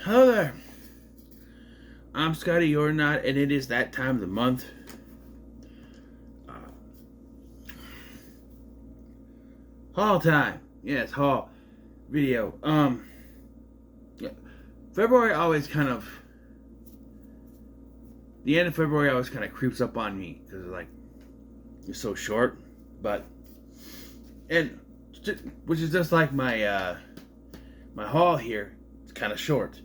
Hello there. I'm Scotty You're Not, and it is that time of the month. Uh, haul time. Yes, haul video. Yeah. February always kind of. The end of February always kind of creeps up on me because it's so short, but which is just like my haul here. It's kind of short,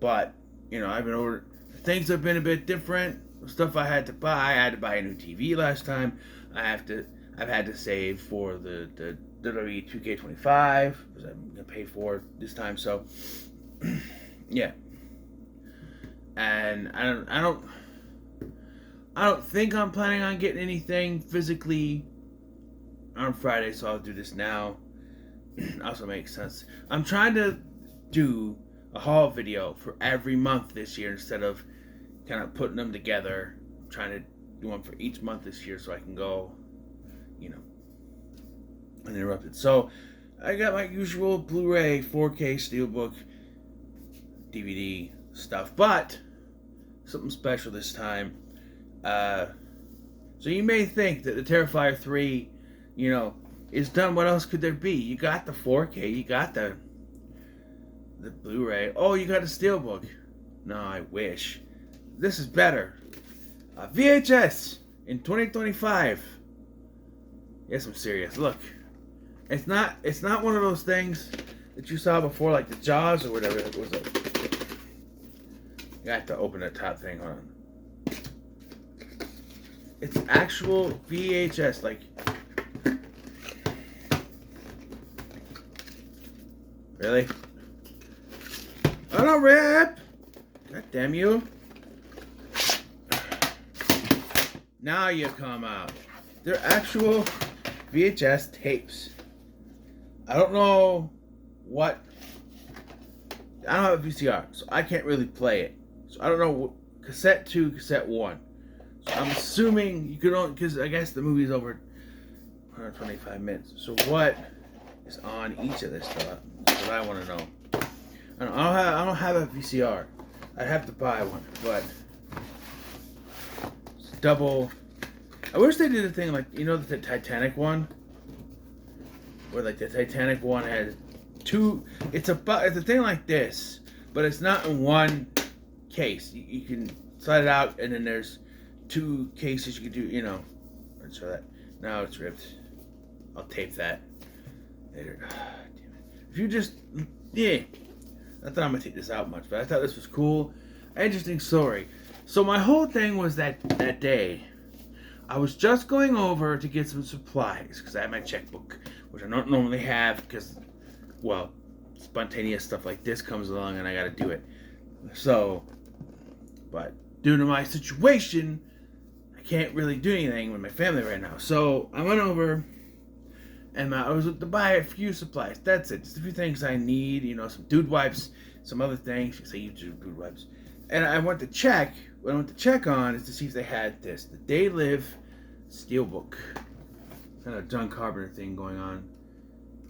but I've been ordering. Things have been a bit different. Stuff I had to buy. I had to buy a new TV last time. I've had to save for the WWE 2K25 because I'm gonna pay for it this time. So yeah, and I don't think I'm planning on getting anything physically on Friday, so I'll do this now. Also makes sense. I'm trying to do a haul video for every month this year instead of kind of putting them together. I'm trying to do one for each month this year so I can go, uninterrupted. So I got my usual Blu-ray, 4K Steelbook, DVD stuff, but something special this time. So you may think that the Terrifier 3, is done. What else could there be? You got the 4K, you got the Blu-ray. Oh, you got a Steelbook. No, I wish. This is better. VHS in 2025. Yes, I'm serious. Look, it's not one of those things that you saw before, like the Jaws or whatever. It was you have to open the top thing. Hold on. It's actual VHS, like. Really? Oh no, Rip! God damn you. Now you come out. They're actual VHS tapes. I don't know what. I don't have a VCR, so I can't really play it. So I don't know what, cassette 2, cassette 1. So I'm assuming you could only, because I guess the movie's over 125 minutes. So what is on each of this stuff? That's what I want to know. I don't have a VCR. I'd have to buy one, but it's double. I wish they did a thing like the Titanic one, where like the Titanic one had two. It's a thing like this, but it's not in one case. You can slide it out, and then there's two cases you can do. So that now it's ripped. I'll tape that later. Damn it. If you just not that I'm gonna take this out much, but I thought this was cool. Interesting story. So my whole thing was that day, I was just going over to get some supplies because I had my checkbook, which I don't normally have because, spontaneous stuff like this comes along and I gotta do it. So, but due to my situation, I can't really do anything with my family right now. So I went over and I was to buy a few supplies. That's it. Just a few things I need. Some dude wipes, some other things. You say you do dude wipes. And I went to check. What I went to check on is to see if they had this. The They Live Steelbook. Kind of John Carpenter thing going on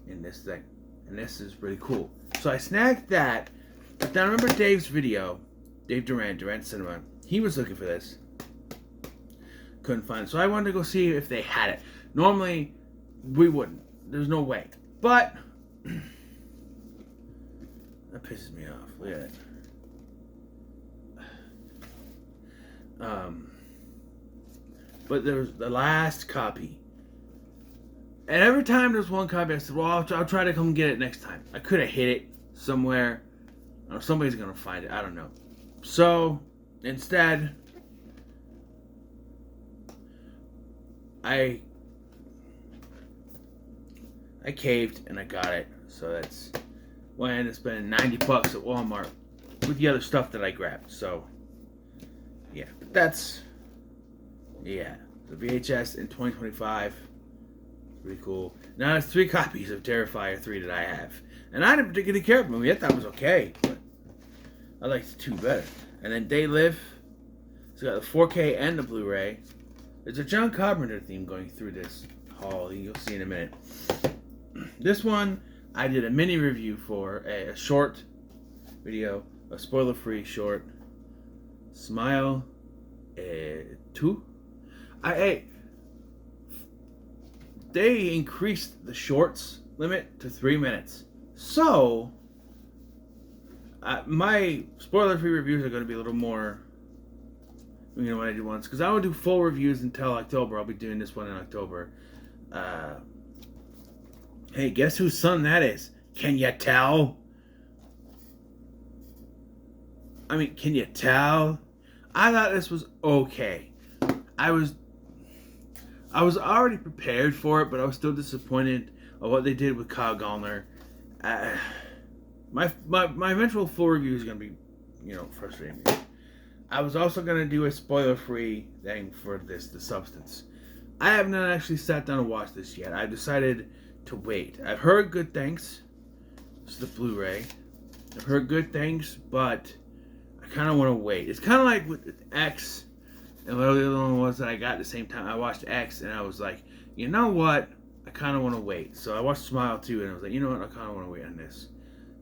in this thing. And this is pretty cool. So I snagged that. But then I remember Dave's video. Dave Durant Cinema. He was looking for this. Couldn't find it. So I wanted to go see if they had it. Normally, we wouldn't. There's no way. But that pisses me off. Look at it. But there's the last copy. And every time there's one copy, I said, well, I'll try to come get it next time. I could have hid it somewhere. Or somebody's going to find it. I don't know. So, instead, I caved and I got it. So that's why I ended up spending $90 at Walmart with the other stuff that I grabbed. So, yeah. But that's, the VHS in 2025. Pretty cool. Now there's 3 copies of Terrifier 3 that I have. And I didn't particularly care for the movie. I thought it was okay. But I liked the 2 better. And then They Live. It's got the 4K and the Blu-ray. There's a John Carpenter theme going through this haul. You'll see in a minute. This one, I did a mini review for, a short video a spoiler-free short. Smile 2. They increased the shorts limit to 3 minutes. So, my spoiler-free reviews are going to be a little more, what I did once. Because I won't do full reviews until October. I'll be doing this one in October. Hey, guess whose son that is? Can you tell? Can you tell? I thought this was okay. I was already prepared for it, but I was still disappointed of what they did with Kyle Gallner. My eventual full review is going to be, frustrating. I was also going to do a spoiler-free thing for The Substance. I have not actually sat down and watched this yet. I decided to wait. I've heard good things. This is the Blu-ray. I've heard good things, but I kind of want to wait. It's kind of like with X, and the other one was that I got at the same time. I watched X, and I was like, you know what? I kind of want to wait. So I watched Smile 2, and I was like, you know what? I kind of want to wait on this.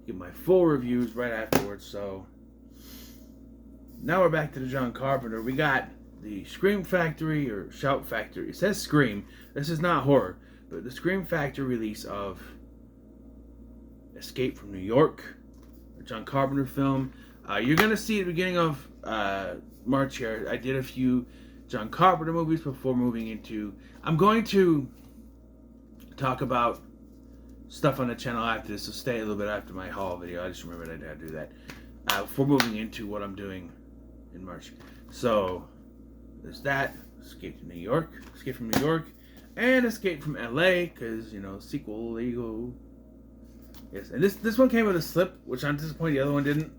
Get my full reviews right afterwards. So now we're back to the John Carpenter. We got the Scream Factory, or Shout Factory. It says Scream. This is not horror. But the Scream Factory release of Escape from New York, a John Carpenter film. You're going to see at the beginning of March here, I did a few John Carpenter movies before moving into... I'm going to talk about stuff on the channel after this, so stay a little bit after my haul video. I just remembered I had to do that. Before moving into what I'm doing in March. So, there's that. Escape from New York. And Escape from LA, because, sequel, legal. Yes, and this one came with a slip, which I'm disappointed the other one didn't.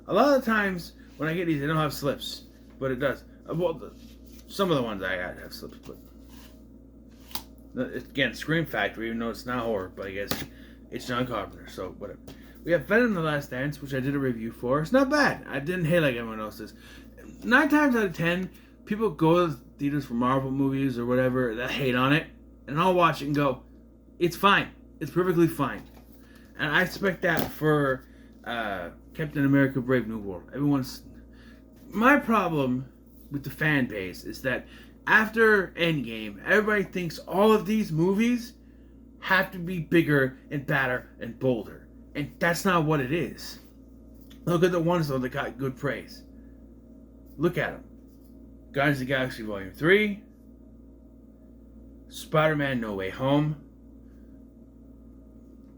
A lot of the times, when I get these, they don't have slips. But it does. Some of the ones I got have slips, but... Again, Scream Factory, even though it's not horror, but I guess it's John Carpenter, so whatever. We have Venom: The Last Dance, which I did a review for. It's not bad. I didn't hate like everyone else does. 9 times out of 10, people go to theaters for Marvel movies or whatever that hate on it, and I'll watch it and go, it's fine. It's perfectly fine. And I expect that for Captain America: Brave New World. My problem with the fan base is that after Endgame, everybody thinks all of these movies have to be bigger and badder and bolder. And that's not what it is. Look at the ones, though, that got good praise. Look at them. Guardians of the Galaxy Volume 3. Spider-Man No Way Home.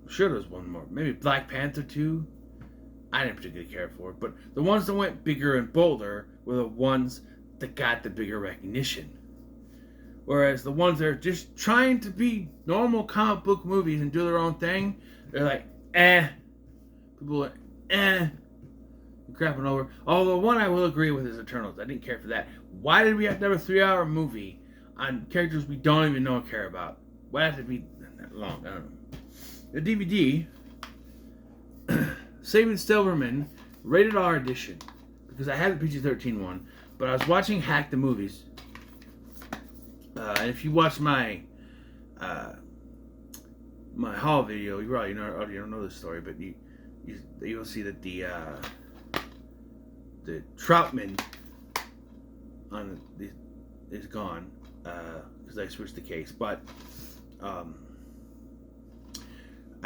I'm sure there was one more. Maybe Black Panther 2. I didn't particularly care for it. But the ones that went bigger and bolder were the ones that got the bigger recognition. Whereas the ones that are just trying to be normal comic book movies and do their own thing, they're like, People are, crapping over. Although one I will agree with is Eternals. I didn't care for that. Why did we have to have a 3-hour movie on characters we don't even know or care about? Why has it be that long? I don't know. The DVD, Saving Silverman, rated R edition, because I had the PG-13 one, but I was watching Hack the Movies. And if you watch my haul video, you probably already don't know this story, but you'll see that the Troutman is gone because I switched the case. But I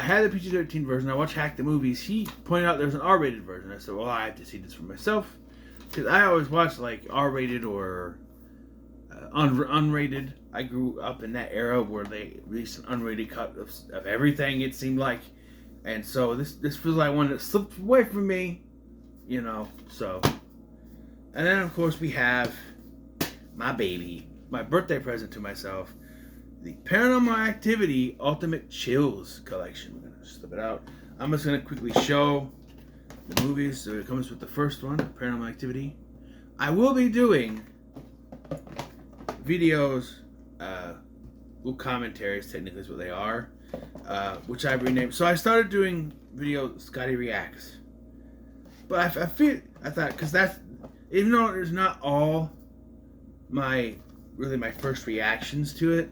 had the PG-13 version. I watched Hack the Movies. He pointed out there's an R-rated version. I said, well, I have to see this for myself, because I always watch like R-rated or unrated. I grew up in that era where they released an unrated cut of everything, it seemed like. And so this feels like one that slipped away from me, so. And then, of course, we have my baby, my birthday present to myself, the Paranormal Activity Ultimate Chills collection. We're going to slip it out. I'm just going to quickly show the movies. So it comes with the first one, Paranormal Activity. I will be doing videos, little commentaries, technically is what they are, which I've renamed. So I started doing video Scotty Reacts. But I thought, because that's, even though there's not all my first reactions to it,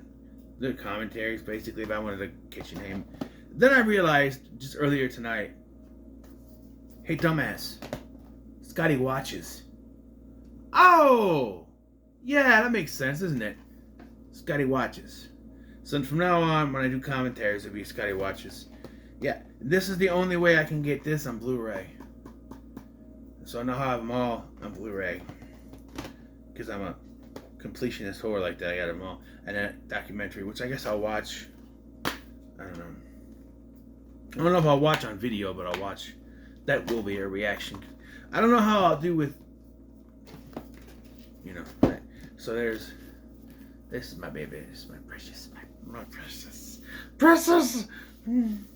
the commentaries, basically, if I wanted to catch your name. Then I realized, just earlier tonight, hey, dumbass, Scotty Watches. Oh! Yeah, that makes sense, doesn't it? Scotty Watches. So from now on, when I do commentaries, it'll be Scotty Watches. Yeah, this is the only way I can get this on Blu-ray. So I know how I have them all on Blu-ray. Because I'm a completionist whore like that. I got them all. And then a documentary, which I guess I'll watch. I don't know. I don't know if I'll watch on video, but I'll watch. That will be a reaction. I don't know how I'll do with, that. So this is my baby. This is my precious, my precious. Yes. And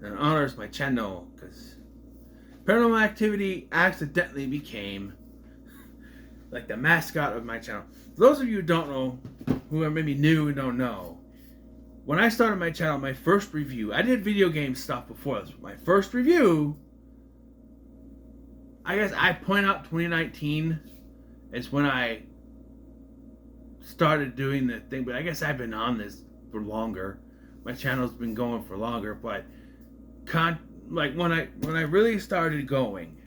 it honors my channel, because Paranormal Activity accidentally became like the mascot of my channel. For those of you who don't know, who are maybe new and don't know, when I started my channel, my first review, I did video game stuff before this, but my first review, I guess I point out 2019 is when I started doing the thing, but I guess I've been on this for longer. My channel's been going for longer, but when I really started going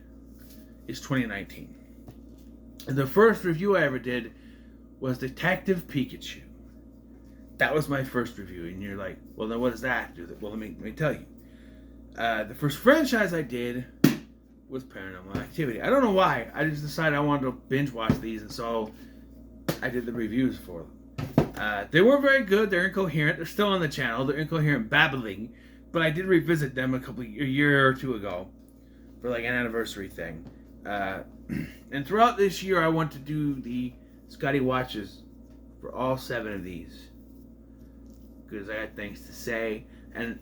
is 2019. And the first review I ever did was Detective Pikachu. That was my first review, and you're like, well, then what does that have to do with it? Well, let me tell you. The first franchise I did was Paranormal Activity. I don't know why. I just decided I wanted to binge watch these, and so I did the reviews for them. They were very good. They're incoherent. They're still on the channel. They're incoherent babbling, but I did revisit them a year or two ago for like an anniversary thing. And throughout this year, I want to do the Scotty Watches for all 7 of these. Because I got things to say. And,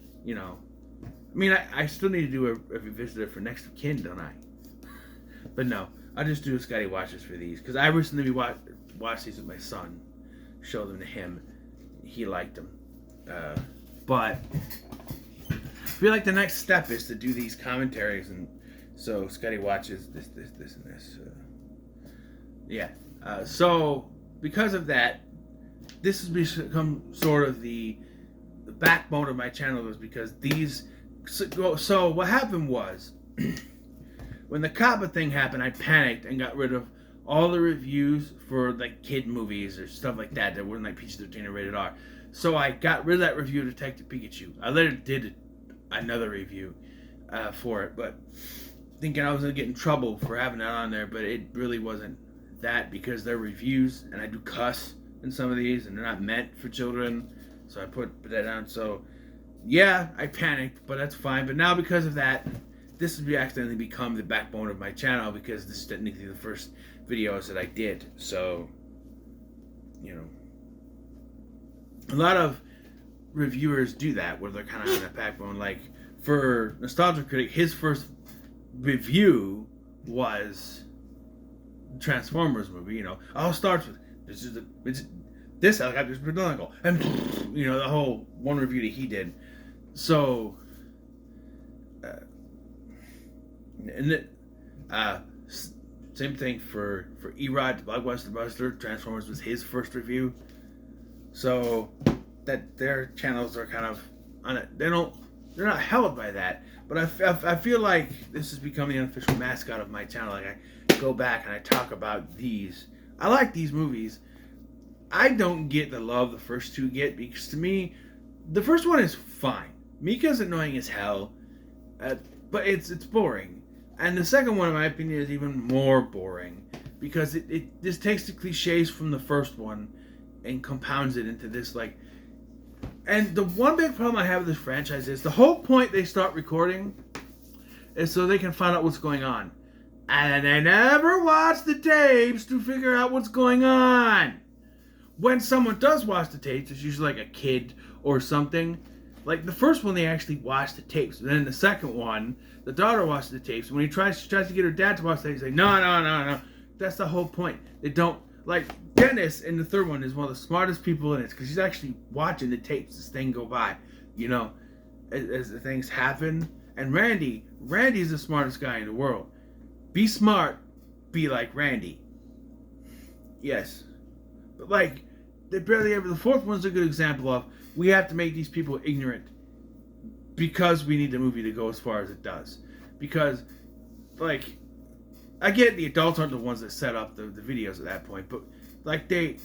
I still need to do a revisitor for Next of Kin, don't I? But no, I'll just do Scotty Watches for these. Because I recently watched these with my son. Showed them to him. He liked them. But I feel like the next step is to do these commentaries, and so Scotty Watches this, and this. So because of that, this has become sort of the backbone of my channel, was because these. So what happened was, when the Kappa thing happened, I panicked and got rid of all the reviews for like kid movies or stuff like that weren't like PG-13 or rated R. So I got rid of that review of Detective Pikachu. I later did another review for it, but thinking I was going to get in trouble for having that on there, but it really wasn't that, because they're reviews, and I do cuss in some of these, and they're not meant for children, so I put that down. So, yeah, I panicked, but that's fine. But now, because of that, this has accidentally become the backbone of my channel, because this is technically the first videos that I did. So, a lot of reviewers do that, where they're kind of on that backbone. Like, for Nostalgia Critic, his first review was Transformers movie. All starts with this helicopter's biblical, and the whole one review that he did. So, same thing for Erod, Blockbuster Buster. Transformers was his first review. So that their channels are kind of on it. They're not held by that. But I feel like this has become the unofficial mascot of my channel. Like, I go back and I talk about these. I like these movies. I don't get the love the first 2 get, because to me, the first one is fine. Mika's annoying as hell, but it's boring. And the second one, in my opinion, is even more boring, because it just takes the cliches from the first one and compounds it into this, like. And the one big problem I have with this franchise is the whole point they start recording is so they can find out what's going on. And they never watch the tapes to figure out what's going on. When someone does watch the tapes, it's usually like a kid or something. Like the first one, they actually watch the tapes. And then the second one, the daughter watches the tapes. When she tries to get her dad to watch the tapes, they say, no. That's the whole point. They don't. Like, Dennis in the third one is one of the smartest people in it, because he's actually watching the tapes as things go by, as the things happen. And Randy's the smartest guy in the world. Be smart, be like Randy. Yes. But, like, they barely ever. The fourth one's a good example of, we have to make these people ignorant because we need the movie to go as far as it does. Because like, I get the adults aren't the ones that set up the videos at that point, but like I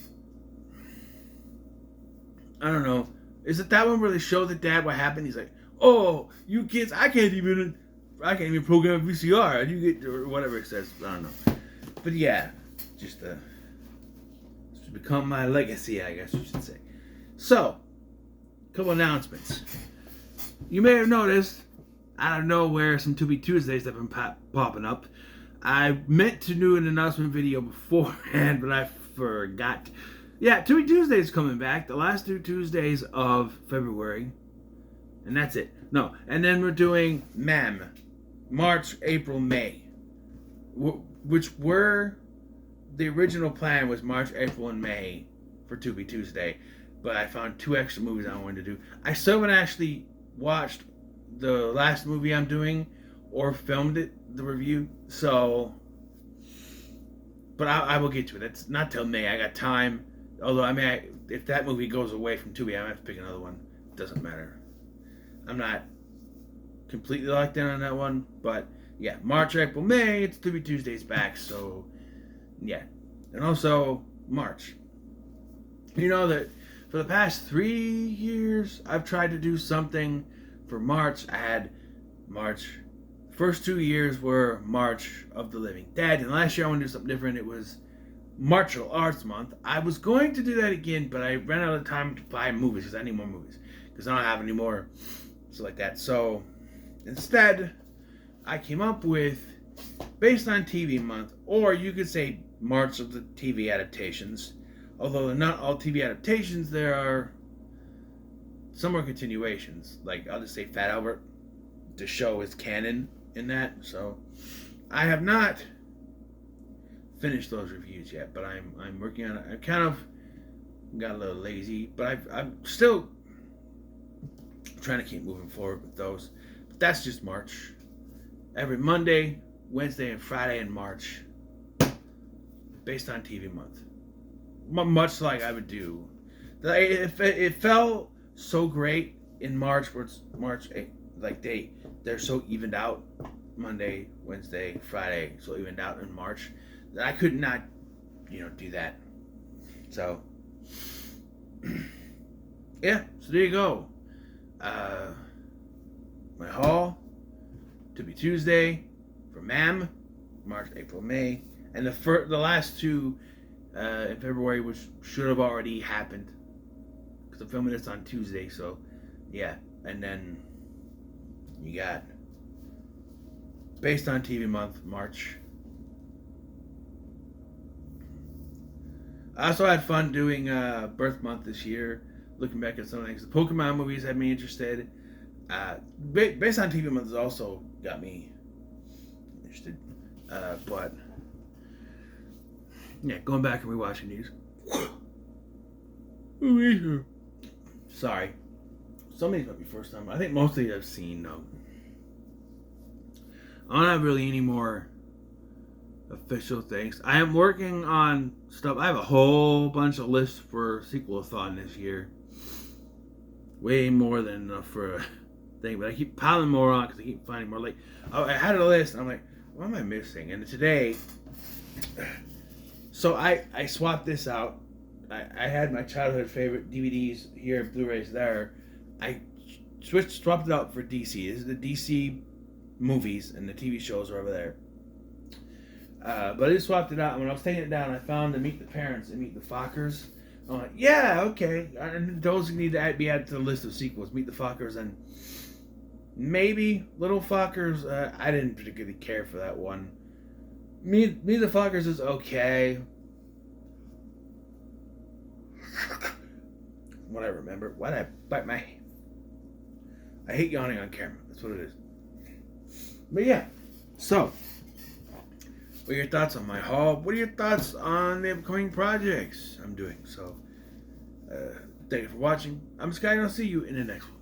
don't know. Is it that one where they show the dad what happened? He's like, "Oh, you kids, I can't even program a VCR. You get or whatever it says. I don't know." But yeah, just to become my legacy, I guess you should say. So, a couple announcements. You may have noticed out of nowhere some To Be Tuesdays have been popping up. I meant to do an announcement video beforehand, but I forgot. Yeah, To Be Tuesdays coming back. The last 2 Tuesdays of February. And that's it. No. And then we're doing MAM. March, April, May. Which were... The original plan was March, April, and May for To Be Tuesday. But I found 2 extra movies I wanted to do. I still haven't actually watched the last movie I'm doing or filmed it, the review. So... But I will get to it. It's not till May. I got time. Although, I mean, if that movie goes away from Tubi, I might have to pick another one. It doesn't matter. I'm not completely locked in on that one. But, yeah, March, April, May, it's To Be Tuesdays back. So, yeah. And also, March. You know that for the past 3 years, I've tried to do something for March. I had March. First 2 years were March of the Living Dead. And last year I wanted to do something different. It was Martial Arts Month. I was going to do that again, but I ran out of time to buy movies because I need more movies. Because I don't have any more. So like that. So instead, I came up with Based on TV Month, or you could say March of the TV adaptations. Although they're not all TV adaptations, there are some are continuations. Like I'll just say Fat Albert. The show is canon in that. So I have not finished those reviews yet, but I'm working on it. I kind of got a little lazy, but I'm still trying to keep moving forward with those. But that's just March. Every Monday, Wednesday, and Friday in March, Based on TV Month. Much like I would do. It felt so great in March, where it's March 8th, like they're so evened out. Monday, Wednesday, Friday, so evened out in March. I could not, do that. So, yeah. So there you go. My haul, To Be Tuesday, for MAM, March, April, May, and the last 2 in February, which should have already happened, because I'm filming this on Tuesday. So, yeah. And then you got Based on TV Month, March. I also had fun doing Birth Month this year, looking back at some of the things. The Pokemon movies had me interested. Based on TV Month has also got me interested. But, yeah, going back and rewatching these. Sorry. Some of these might be first time. I think most of these I've seen, though. I don't have really any more official things. I am working on stuff. I have a whole bunch of lists for Sequel-a-thon this year. Way more than enough for a thing. But I keep piling more on because I keep finding more. Like, I had a list and I'm like, what am I missing? And today, so I swapped this out. I had my childhood favorite DVDs here, Blu-rays there. I swapped it out for DC. This is the DC movies and the TV shows are over there. But I just swapped it out, and when I was taking it down, I found the Meet the Parents and Meet the Fockers. I'm like, yeah, okay. And those need to be added to the list of sequels. Meet the Fockers and maybe Little Fockers. I didn't particularly care for that one. Meet the Fockers is okay. What I remember. Why did I bite my... I hate yawning on camera. That's what it is. But yeah. So, what are your thoughts on my haul? What are your thoughts on the upcoming projects I'm doing? So, thank you for watching. I'm Sky, and I'll see you in the next one.